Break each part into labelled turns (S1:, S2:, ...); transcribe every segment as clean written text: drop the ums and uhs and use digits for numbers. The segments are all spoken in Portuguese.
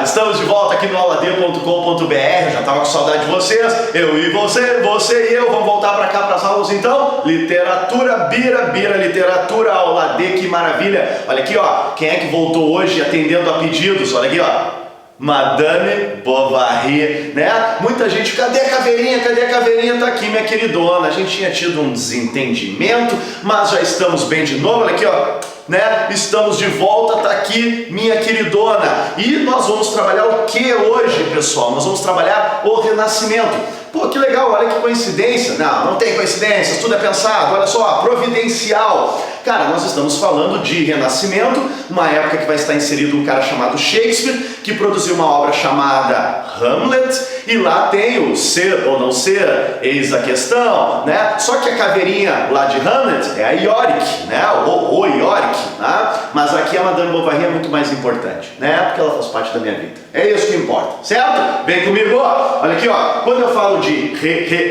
S1: Estamos de volta aqui no aulaD.com.br. Já estava com saudade de vocês. Eu e você e eu. Vamos voltar para cá para as aulas então. Literatura, Bira, literatura, aula D, que maravilha. Olha aqui, ó. Quem é que voltou hoje atendendo a pedidos? Olha aqui, ó. Madame Bovary, né? Muita gente, cadê a caveirinha? Cadê a caveirinha? Tá aqui, minha queridona. A gente tinha tido um desentendimento, mas já estamos bem de novo. Olha aqui, ó, né? Estamos de volta, tá aqui, minha queridona. E nós vamos trabalhar o que hoje, pessoal? Nós vamos trabalhar o Renascimento. Pô, que legal, olha que coincidência. Não tem coincidências, tudo é pensado, olha só, providencial. Cara, nós estamos falando de Renascimento, uma época que vai estar inserido um cara chamado Shakespeare, que produziu uma obra chamada Hamlet, e lá tem o ser ou não ser, eis a questão, né? Só que a caveirinha lá de Hamlet é a Yorick, né? O Yorick, né? Mas aqui a Madame Bovary é muito mais importante, né? Porque ela faz parte da minha vida. É isso que importa, certo? Vem comigo, ó. Olha aqui, ó. Quando eu falo de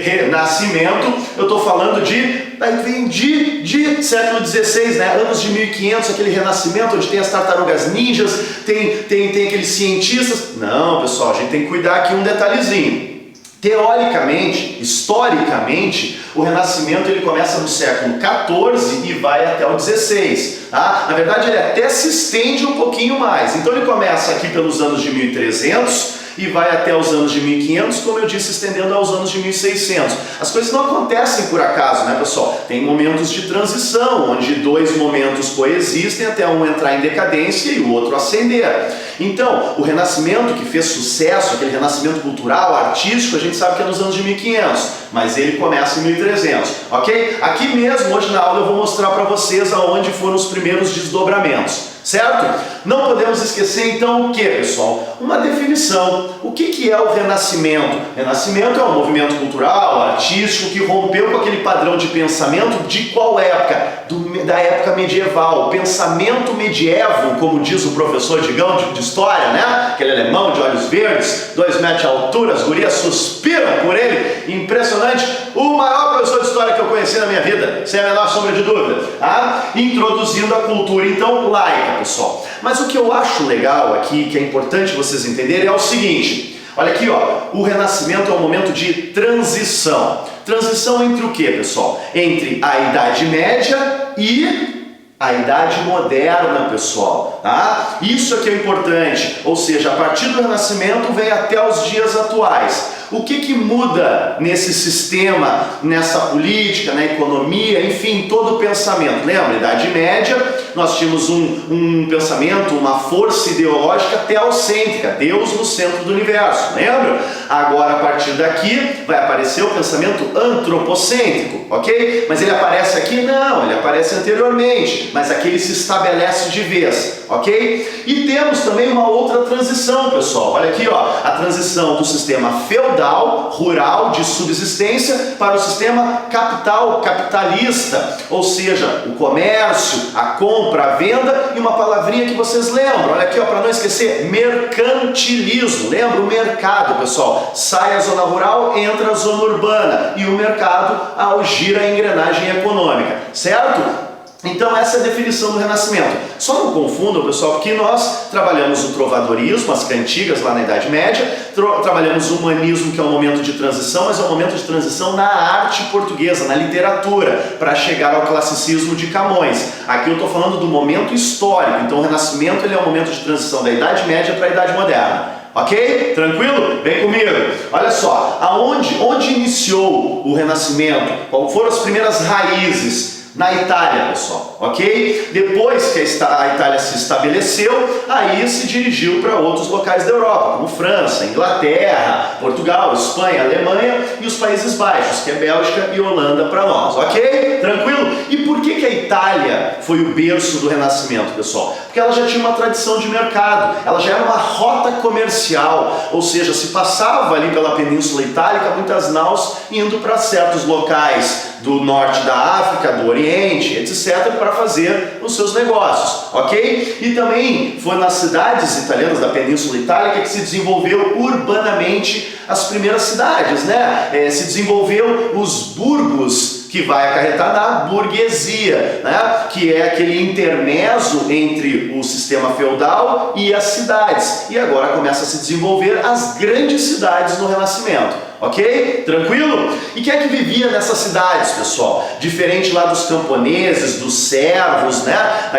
S1: renascimento, eu estou falando de século XVI, né? Anos de 1500, aquele renascimento onde tem as tartarugas ninjas, tem aqueles cientistas. Não, pessoal, a gente tem que cuidar aqui um detalhezinho. Teoricamente, historicamente, o Renascimento ele começa no século XIV e vai até o XVI. Tá? Na verdade, ele até se estende um pouquinho mais. Então ele começa aqui pelos anos de 1300 e vai até os anos de 1500, como eu disse, estendendo aos anos de 1600. As coisas não acontecem por acaso, né, pessoal? Tem momentos de transição, onde dois momentos coexistem até um entrar em decadência e o outro ascender. Então, o Renascimento que fez sucesso, aquele renascimento cultural, artístico, a gente sabe que é nos anos de 1500, mas ele começa em 1300, ok? Aqui mesmo, hoje na aula, eu vou mostrar para vocês aonde foram os primeiros desdobramentos. Certo? Não podemos esquecer então o que, pessoal? Uma definição. O que é o Renascimento? Renascimento é um movimento cultural, artístico, que rompeu com aquele padrão de pensamento de qual época? Da época medieval. Pensamento medievo, como diz o professor Digão de história, né? Aquele alemão de olhos verdes, 2 metros de altura, as gurias suspiram por ele. Impressionante. O maior professor de história que eu conheci na minha vida, sem a menor sombra de dúvida. Tá? Introduzindo a cultura, então, laica, pessoal. Mas o que eu acho legal aqui, que é importante vocês entenderem, é o seguinte. Olha aqui, ó, o Renascimento é um momento de transição. Transição entre o que, pessoal? Entre a Idade Média e a Idade Moderna, pessoal, tá? Isso aqui é importante, ou seja, a partir do Renascimento vem até os dias atuais. O que muda nesse sistema, nessa política, na economia, enfim, todo o pensamento? Lembra? Idade Média, nós tínhamos um pensamento, uma força ideológica teocêntrica, Deus no centro do universo, lembra? Agora, a partir daqui, vai aparecer o pensamento antropocêntrico, ok? Mas ele aparece aqui? Não, ele aparece anteriormente, mas aqui ele se estabelece de vez, ok? E temos também uma outra transição, pessoal. Olha aqui, ó, a transição do sistema feudal, rural, de subsistência, para o sistema capitalista, ou seja, o comércio, a compra, a venda e uma palavrinha que vocês lembram, olha aqui, para não esquecer, mercantilismo. Lembra? O mercado, pessoal. Sai a zona rural, entra a zona urbana e o mercado gira a engrenagem econômica, certo? Então essa é a definição do Renascimento. Só não confundam, pessoal, porque nós trabalhamos o trovadorismo, as cantigas lá na Idade Média, trabalhamos o humanismo, que é um momento de transição, mas é um momento de transição na arte portuguesa, na literatura, para chegar ao classicismo de Camões. Aqui eu estou falando do momento histórico, então o Renascimento ele é um momento de transição da Idade Média para a Idade Moderna. Ok? Tranquilo? Vem comigo. Olha só, onde iniciou o Renascimento? Quais foram as primeiras raízes? Na Itália, pessoal, ok? Depois que a Itália se estabeleceu, aí se dirigiu para outros locais da Europa, como França, Inglaterra, Portugal, Espanha, Alemanha e os Países Baixos, que é Bélgica e Holanda para nós, ok? Tranquilo? E por que a Itália foi o berço do Renascimento, pessoal? Porque ela já tinha uma tradição de mercado, ela já era uma rota comercial, ou seja, se passava ali pela Península Itálica muitas naus indo para certos locais do norte da África, do Oriente, etc., para fazer os seus negócios, ok? E também foi nas cidades italianas da Península Itálica que se desenvolveu urbanamente as primeiras cidades, né? Se desenvolveu os burgos que vai acarretar na burguesia, né? Que é aquele intermezzo entre o sistema feudal e as cidades. E agora começa a se desenvolver as grandes cidades no Renascimento. Ok? Tranquilo? E quem é que vivia nessas cidades, pessoal? Diferente lá dos camponeses, dos servos, né?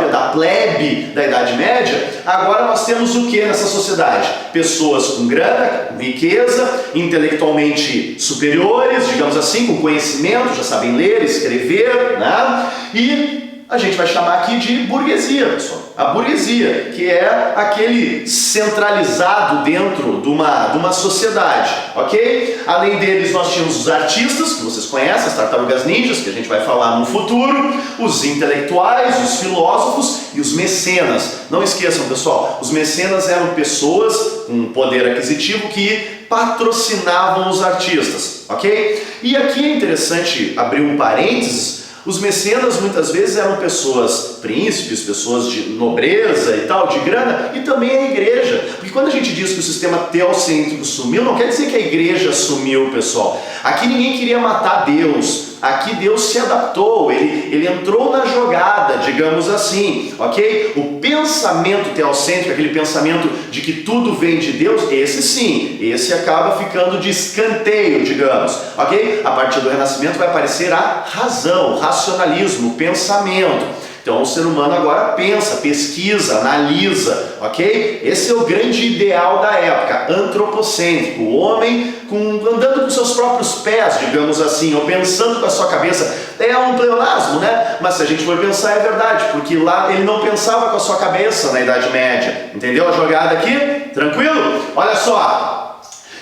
S1: Da plebe da Idade Média, agora nós temos o que nessa sociedade? Pessoas com grana, com riqueza, intelectualmente superiores, digamos assim, com conhecimento, já sabem ler, escrever, né? E a gente vai chamar aqui de burguesia, pessoal. A burguesia, que é aquele centralizado dentro de uma sociedade, ok? Além deles, nós tínhamos os artistas, que vocês conhecem, as tartarugas ninjas, que a gente vai falar no futuro, os intelectuais, os filósofos e os mecenas. Não esqueçam, pessoal, os mecenas eram pessoas com poder aquisitivo que patrocinavam os artistas, ok? E aqui é interessante abrir um parênteses. Os mecenas muitas vezes eram pessoas, príncipes, pessoas de nobreza e tal, de grana, e também a igreja. Porque quando a gente diz que o sistema teocêntrico sumiu, não quer dizer que a igreja sumiu, pessoal. Aqui ninguém queria matar Deus. Aqui Deus se adaptou, ele entrou na jogada, digamos assim, ok? O pensamento teocêntrico, aquele pensamento de que tudo vem de Deus, esse sim, esse acaba ficando de escanteio, digamos, ok? A partir do Renascimento vai aparecer a razão, o racionalismo, o pensamento. Então o ser humano agora pensa, pesquisa, analisa, ok? Esse é o grande ideal da época, antropocêntrico, o homem andando com seus próprios pés, digamos assim, ou pensando com a sua cabeça. É um pleonasmo, né? Mas se a gente for pensar é verdade, porque lá ele não pensava com a sua cabeça na Idade Média. Entendeu a jogada aqui? Tranquilo? Olha só.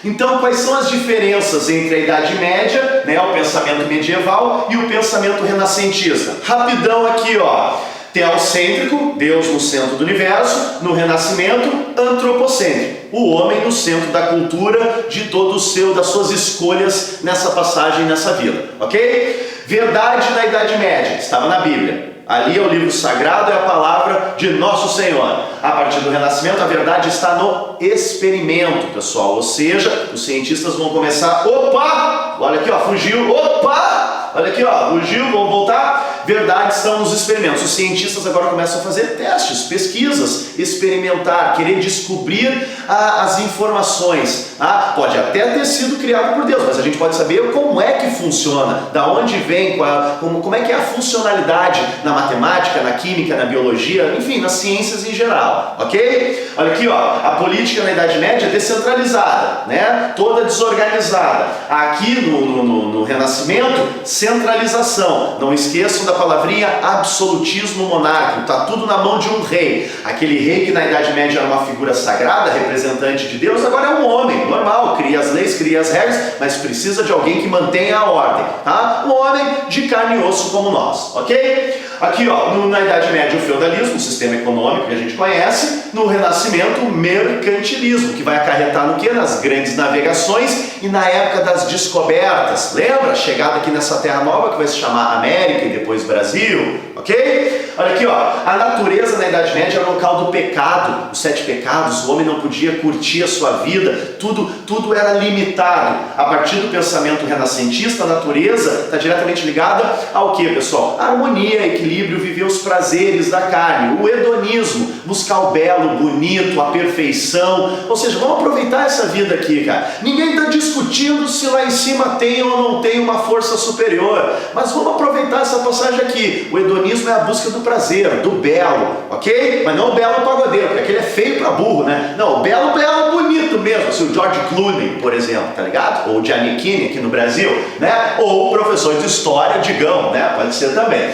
S1: Então, quais são as diferenças entre a Idade Média, né, o pensamento medieval, e o pensamento renascentista? Rapidão aqui, ó. Teocêntrico, Deus no centro do universo. No Renascimento, antropocêntrico, o homem no centro da cultura, de todo o seu, das suas escolhas nessa passagem, nessa vida, ok? Verdade na Idade Média, estava na Bíblia. Ali é o livro sagrado, é a palavra de Nosso Senhor. A partir do Renascimento, a verdade está no experimento, pessoal. Ou seja, os cientistas vão começar... Opa! Olha aqui, ó, fugiu. Opa! Olha aqui, ó, fugiu, vamos voltar. Verdade estão nos experimentos. Os cientistas agora começam a fazer testes, pesquisas, experimentar, querer descobrir as informações. Pode até ter sido criado por Deus, mas a gente pode saber como é que funciona, da onde vem, como é que é a funcionalidade na matemática, na química, na biologia, enfim, nas ciências em geral, ok? Olha aqui, ó, a política na Idade Média é descentralizada, né? Toda desorganizada. Aqui no Renascimento, centralização. Não esqueçam da palavrinha absolutismo monárquico, está tudo na mão de um rei. Aquele rei que na Idade Média era uma figura sagrada, representante de Deus, agora é um homem, normal, cria as leis, cria as regras, mas precisa de alguém que mantenha a ordem, tá? Um homem de carne e osso como nós, ok? Aqui, ó, na Idade Média o feudalismo, o sistema econômico que a gente conhece. No Renascimento o mercantilismo, que vai acarretar no quê? Nas grandes navegações e na época das descobertas. Lembra? A chegada aqui nessa terra nova que vai se chamar América e depois Brasil, ok? Olha aqui, ó, a natureza na Idade Média era o local do pecado, os 7 pecados, o homem não podia curtir a sua vida, tudo era limitado. A partir do pensamento renascentista, a natureza está diretamente ligada ao que, pessoal? A harmonia, equilíbrio, viver os prazeres da carne, o hedonismo, buscar o belo, o bonito, a perfeição. Ou seja, vamos aproveitar essa vida aqui, cara. Ninguém está discutindo se lá em cima tem ou não tem uma força superior, mas vamos aproveitar essa passagem aqui. O hedonismo é a busca do prazer, do belo, ok? Mas não o belo pagodeiro, porque aquele é feio pra burro, né? Não, o belo, bonito mesmo, assim, o George Clooney, por exemplo, tá ligado? Ou o Giannichini aqui no Brasil, né? Ou o professor de história, Digão, né? Pode ser também.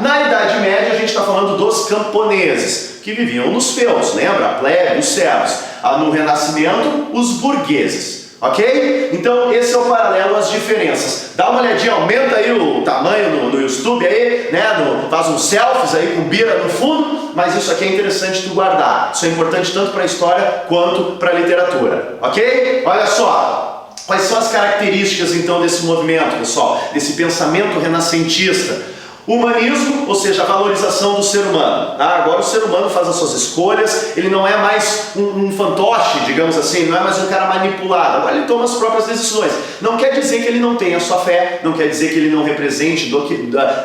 S1: Na Idade Média a gente está falando dos camponeses, que viviam nos feudos, lembra? A plebe, os servos. No Renascimento, os burgueses. Ok? Então esse é o paralelo, as diferenças. Dá uma olhadinha, aumenta aí o tamanho no YouTube aí, né? Faz uns selfies aí com bira no fundo, mas isso aqui é interessante tu guardar. Isso é importante tanto para a história quanto para a literatura. Ok? Olha só, quais são as características então desse movimento, pessoal? Desse pensamento renascentista? Humanismo, ou seja, a valorização do ser humano. Agora o ser humano faz as suas escolhas, ele não é mais um fantoche, digamos assim, não é mais um cara manipulado, agora ele toma as próprias decisões. Não quer dizer que ele não tenha a sua fé, não quer dizer que ele não represente,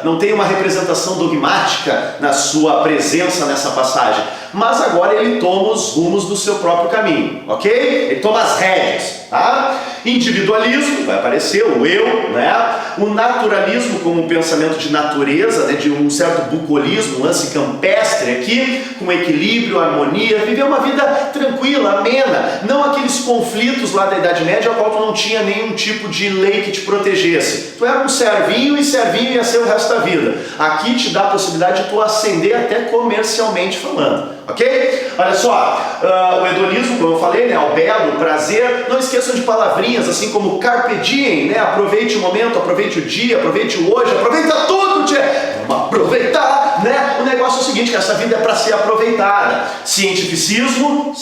S1: não tenha uma representação dogmática na sua presença nessa passagem, mas agora ele toma os rumos do seu próprio caminho, ok? Ele toma as rédeas, tá? Individualismo, vai aparecer o eu, né? O naturalismo como um pensamento de natureza, né? De um certo bucolismo, um lance campestre aqui, com equilíbrio, harmonia, viver uma vida tranquila, amena, não aqueles conflitos lá da Idade Média ao qual tu não tinha nenhum tipo de lei que te protegesse. Tu era um servinho e servinho ia ser o resto da vida. Aqui te dá a possibilidade de tu ascender até comercialmente falando. Ok? Olha só, o hedonismo, como eu falei, né, o belo, o prazer, não esqueçam de palavrinhas assim como carpe diem, né, aproveite o momento, aproveite o dia, aproveite o hoje, aproveita tudo, tia. Vamos aproveitar, né? O negócio é o seguinte, que essa vida é para ser aproveitada. Cientificismo,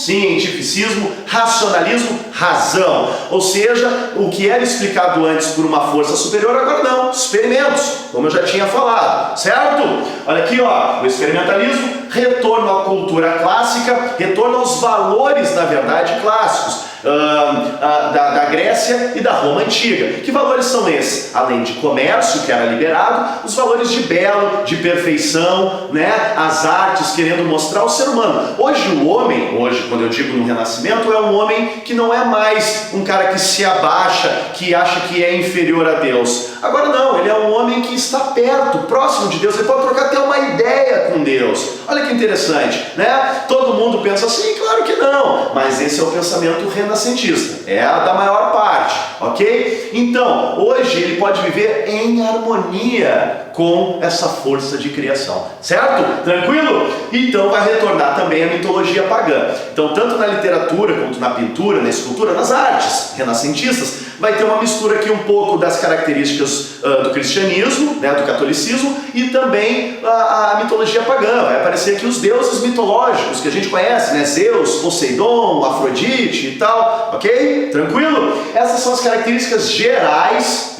S1: racionalismo, razão. Ou seja, o que era explicado antes por uma força superior, agora não, experimentos, como eu já tinha falado, certo? Olha aqui, ó, o experimentalismo, retorno à cultura clássica, retorno aos valores, na verdade, clássicos, da Grécia e da Roma Antiga. Que valores são esses? Além de comércio, que era liberado, os valores de belo, de perfeição, né? As artes, querendo mostrar o ser humano. Hoje o homem, quando eu digo no Renascimento, é um homem que não é mais um cara que se abaixa, que acha que é inferior a Deus. Agora não, ele é um homem que está perto, próximo de Deus, ele pode trocar até uma ideia com Deus. Olha que interessante, né? Todo mundo pensa assim, claro que não, mas esse é o pensamento renascentista, é a da maior parte, ok? Então, hoje ele pode viver em harmonia com essa força de criação, certo? Tranquilo? Então vai retornar também a mitologia pagã. Então, tanto na literatura, quanto na pintura, na escultura, nas artes renascentistas, vai ter uma mistura aqui um pouco das características do cristianismo, né, do catolicismo, e também a mitologia pagã. Vai aparecer aqui os deuses mitológicos que a gente conhece, né? Zeus, Poseidon, Afrodite e tal, ok? Tranquilo? Essas são as características gerais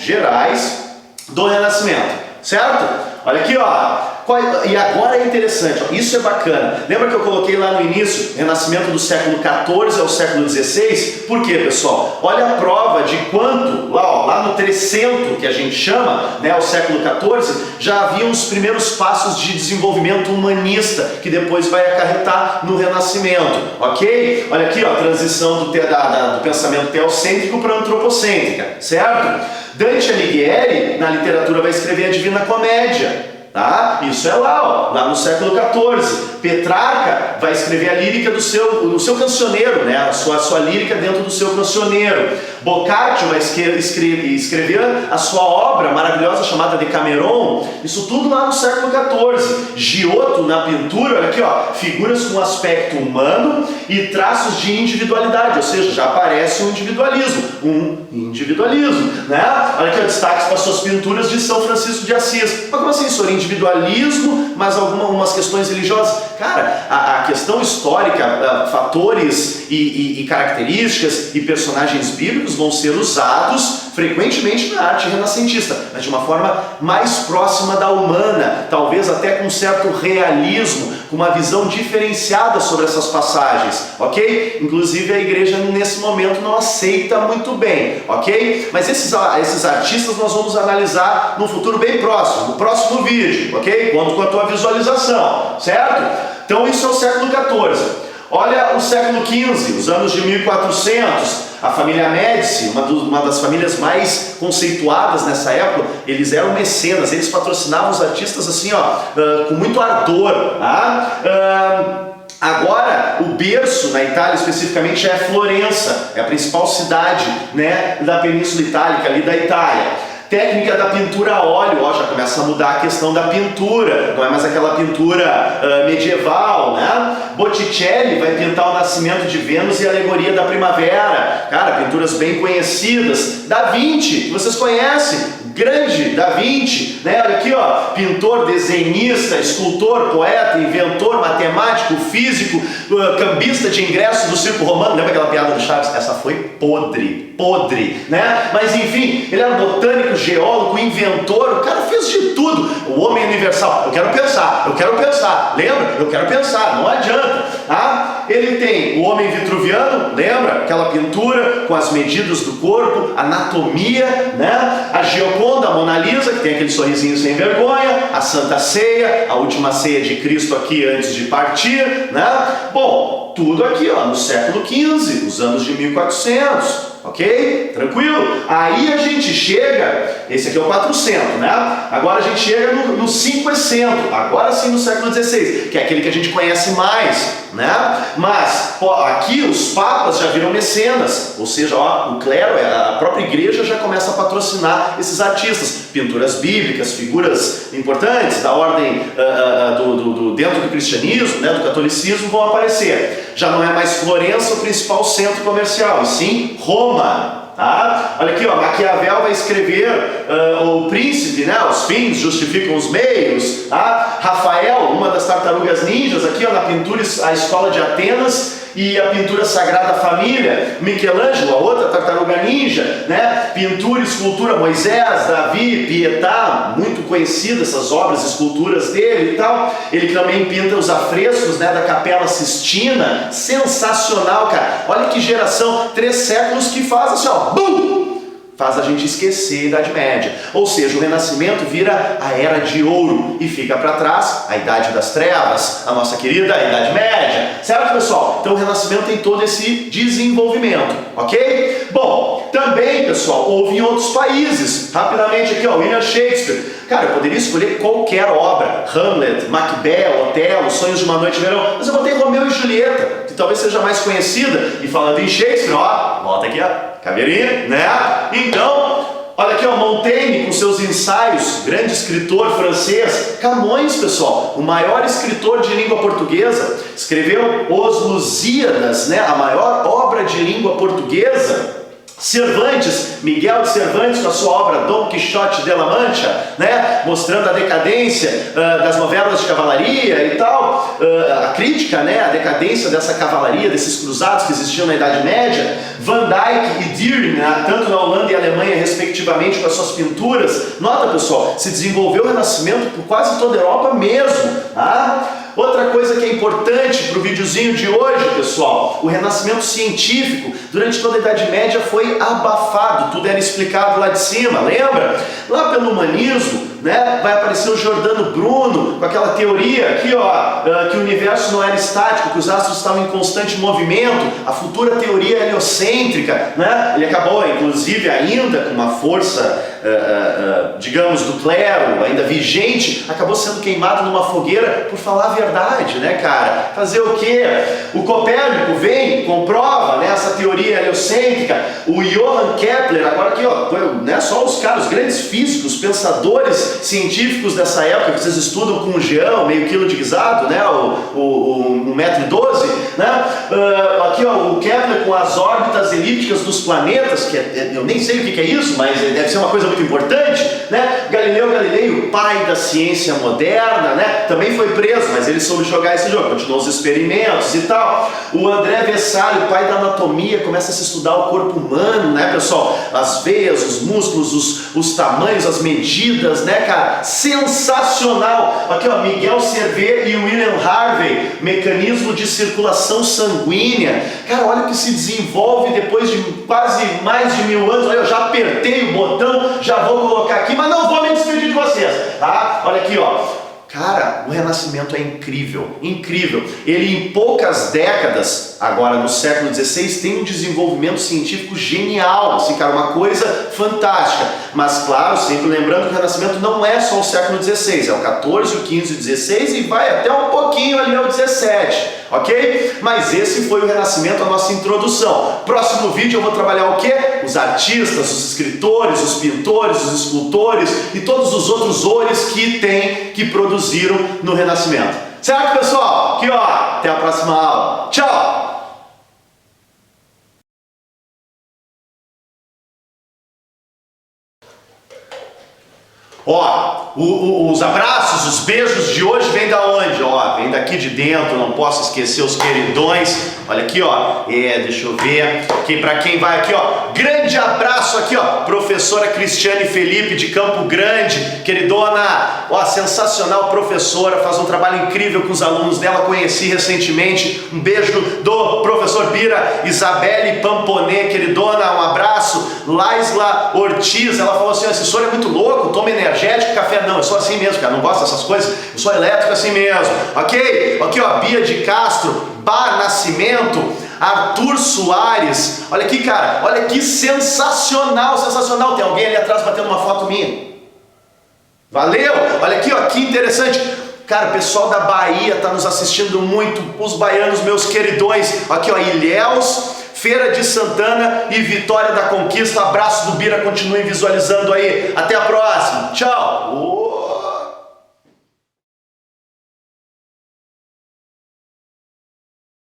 S1: do Renascimento. Certo? Olha aqui, ó. E agora é interessante, ó, isso é bacana. Lembra que eu coloquei lá no início, renascimento do século XIV ao século XVI? Por quê, pessoal? Olha a prova de quanto, lá no 300, que a gente chama, né, o século XIV, já havia os primeiros passos de desenvolvimento humanista, que depois vai acarretar no Renascimento, ok? Olha aqui, ó, a transição do pensamento teocêntrico para antropocêntrica, certo? Dante Alighieri, na literatura, vai escrever a Divina Comédia. Tá? Isso é lá no século XIV. Petrarca vai escrever a lírica do seu cancioneiro, né? a sua lírica dentro do seu cancioneiro. Boccaccio vai escrever a sua obra maravilhosa chamada Decameron, isso tudo lá no século XIV. Giotto, na pintura, olha aqui, ó, figuras com aspecto humano e traços de individualidade, ou seja, já aparece um individualismo, né? Olha aqui, ó, destaques para suas pinturas de São Francisco de Assis. Mas como assim, senhor? Individualismo, mas algumas questões religiosas. Cara, a questão histórica, fatores e características e personagens bíblicos vão ser usados frequentemente na arte renascentista, mas de uma forma mais próxima da humana, talvez até com um certo realismo, com uma visão diferenciada sobre essas passagens, ok? Inclusive a igreja nesse momento não aceita muito bem, ok? Mas esses artistas nós vamos analisar no futuro bem próximo, no próximo vídeo, ok? Conto com a tua visualização, certo? Então isso é o século XIV. Olha o século XV, os anos de 1400, a família Médici, uma das famílias mais conceituadas nessa época, eles eram mecenas, eles patrocinavam os artistas assim, ó, com muito ardor, tá? Agora, o berço na Itália especificamente é Florença, é a principal cidade, né, da Península Itálica, ali da Itália. Técnica da pintura a óleo, ó, já começa a mudar a questão da pintura, não é mais aquela pintura medieval, né? Botticelli vai pintar o nascimento de Vênus e a alegoria da primavera, cara, pinturas bem conhecidas. Da Vinci, que vocês conhecem, grande Da Vinci, né? Olha aqui, ó, pintor, desenhista, escultor, poeta, inventor, matemático, físico, cambista de ingresso do circo romano. Lembra aquela piada do Chaves? Essa foi podre, né? Mas enfim, ele era botânico, geólogo, inventor, o cara fez de tudo. O homem universal, eu quero pensar, lembra? Eu quero pensar, não adianta, tá? Ele tem o homem vitruviano, lembra? Aquela pintura com as medidas do corpo, anatomia, né? A Gioconda, a Mona Lisa, que tem aquele sorrisinho sem vergonha, a Santa Ceia, a última ceia de Cristo aqui antes de partir, né? Bom, tudo aqui, ó, no século XV, os anos de 1400. Ok? Tranquilo? Aí a gente chega, esse aqui é o 400, né? Agora a gente chega no 500, agora sim no século XVI, que é aquele que a gente conhece mais, né? Mas, pô, aqui os papas já viram mecenas, ou seja, ó, o clero, a própria igreja já começa a patrocinar esses artistas, pinturas bíblicas, figuras importantes da ordem dentro do cristianismo, né, do catolicismo vão aparecer. Já não é mais Florença o principal centro comercial, e sim Roma. Tá? Olha aqui, ó, Maquiavel vai escrever o Príncipe, né? Os fins justificam os meios. Tá? Rafael, uma das tartarugas ninjas, aqui, ó, na pintura A Escola de Atenas e a pintura Sagrada Família. Michelangelo, a outra tartaruga ninja, né? Pintura e escultura Moisés, Davi, Pietà, muito conhecidas essas obras, esculturas dele e tal. Ele também pinta os afrescos, né, da Capela Sistina. Sensacional, cara. Olha que geração, 3 séculos que faz assim, ó, bum! Faz a gente esquecer a Idade Média. Ou seja, o Renascimento vira a Era de Ouro e fica para trás a Idade das Trevas, a nossa querida Idade Média. Certo, pessoal? Então o Renascimento tem todo esse desenvolvimento, ok? Bom, também, pessoal, houve em outros países. Rapidamente aqui, ó, William Shakespeare. Cara, eu poderia escolher qualquer obra. Hamlet, Macbeth, Otelo, Sonhos de uma Noite de Verão. Mas eu botei Romeu e Julieta, que talvez seja mais conhecida. E falando em Shakespeare, ó, volta aqui, ó. Caveirinha, né? Então, olha aqui, ó, Montaigne com seus ensaios, grande escritor francês. Camões, pessoal, o maior escritor de língua portuguesa, escreveu Os Lusíadas, né? A maior obra de língua portuguesa. Cervantes, Miguel de Cervantes com a sua obra Dom Quixote de la Mancha, né? Mostrando a decadência das novelas de cavalaria e tal, a crítica, né? A decadência dessa cavalaria, desses cruzados que existiam na Idade Média. Van Dyck e Deering, né? Tanto na Holanda e Alemanha respectivamente, com as suas pinturas. Nota, pessoal, se desenvolveu o Renascimento por quase toda a Europa mesmo, tá? Outra coisa que é importante para o videozinho de hoje, pessoal, o renascimento científico durante toda a Idade Média foi abafado, tudo era explicado lá de cima, lembra? Lá pelo humanismo, né, vai aparecer o Giordano Bruno com aquela teoria aqui, ó, que o universo não era estático, que os astros estavam em constante movimento, a futura teoria heliocêntrica, né? Ele acabou, inclusive, ainda com uma força, digamos, do clero, ainda vigente, acabou sendo queimado numa fogueira por falar a verdade, né, cara? Fazer o quê? O Copérnico vem, comprova, né, essa teoria heliocêntrica. O Johann Kepler, agora aqui, ó, né, só os caras, os grandes físicos, pensadores científicos dessa época, que vocês estudam com o Jean, meio quilo de guisado, né, o 1,12 m, né? Aqui, ó, o Kepler com as órbitas elípticas dos planetas, que eu nem sei o que é isso, mas deve ser uma coisa muito importante, né? Galileu Galilei, o pai da ciência moderna, né? Também foi preso, mas ele soube jogar esse jogo, continuou os experimentos e tal. O André Vessalio, o pai da anatomia, começa a se estudar o corpo humano, né, pessoal? As veias, os músculos, os tamanhos, as medidas, né, cara? Sensacional! Aqui, ó, Miguel Servet e William Harvey, mecanismo de circulação sanguínea. Cara, olha o que se desenvolve depois de quase mais de 1000 anos. Olha, eu já apertei o botão, já vou colocar aqui, mas não vou me despedir de vocês, tá? Olha aqui, ó. Cara, o Renascimento é incrível, incrível. Ele em poucas décadas, agora no século XVI, tem um desenvolvimento científico genial, assim, cara, uma coisa fantástica. Mas claro, sempre lembrando que o Renascimento não é só o século XVI, é o XIV, o XV, o XVI e vai até um pouquinho ali ao XVII, ok? Mas esse foi o Renascimento, a nossa introdução. Próximo vídeo eu vou trabalhar o quê? Os artistas, os escritores, os pintores, os escultores e todos os outros ores que produziram no Renascimento. Certo, pessoal? Aqui, ó, até a próxima aula. Tchau! Ó, os abraços, os beijos de hoje vêm da onde? Ó, vem daqui de dentro, não posso esquecer os queridões. Olha aqui, ó, deixa eu ver, aqui para quem vai aqui, ó, grande abraço aqui, ó, professora Cristiane Felipe de Campo Grande, queridona, ó, sensacional professora, faz um trabalho incrível com os alunos dela, conheci recentemente, um beijo do professor Bira, Isabelle Pamponê, queridona, um abraço. Laisla Ortiz, ela falou assim, esse senhor é muito louco, toma energético, café, não, eu sou assim mesmo, cara, não gosto dessas coisas, eu sou elétrico assim mesmo, ok? Aqui, ó, Bia de Castro, Bar Nascimento, Arthur Soares, olha aqui, cara, olha que sensacional, sensacional, tem alguém ali atrás batendo uma foto minha, valeu, olha aqui, ó, que interessante, cara, o pessoal da Bahia tá nos assistindo muito, os baianos, meus queridões, aqui, ó, Ilhéus, Feira de Santana e Vitória da Conquista, abraço do Bira, continuem visualizando aí, até a próxima, tchau!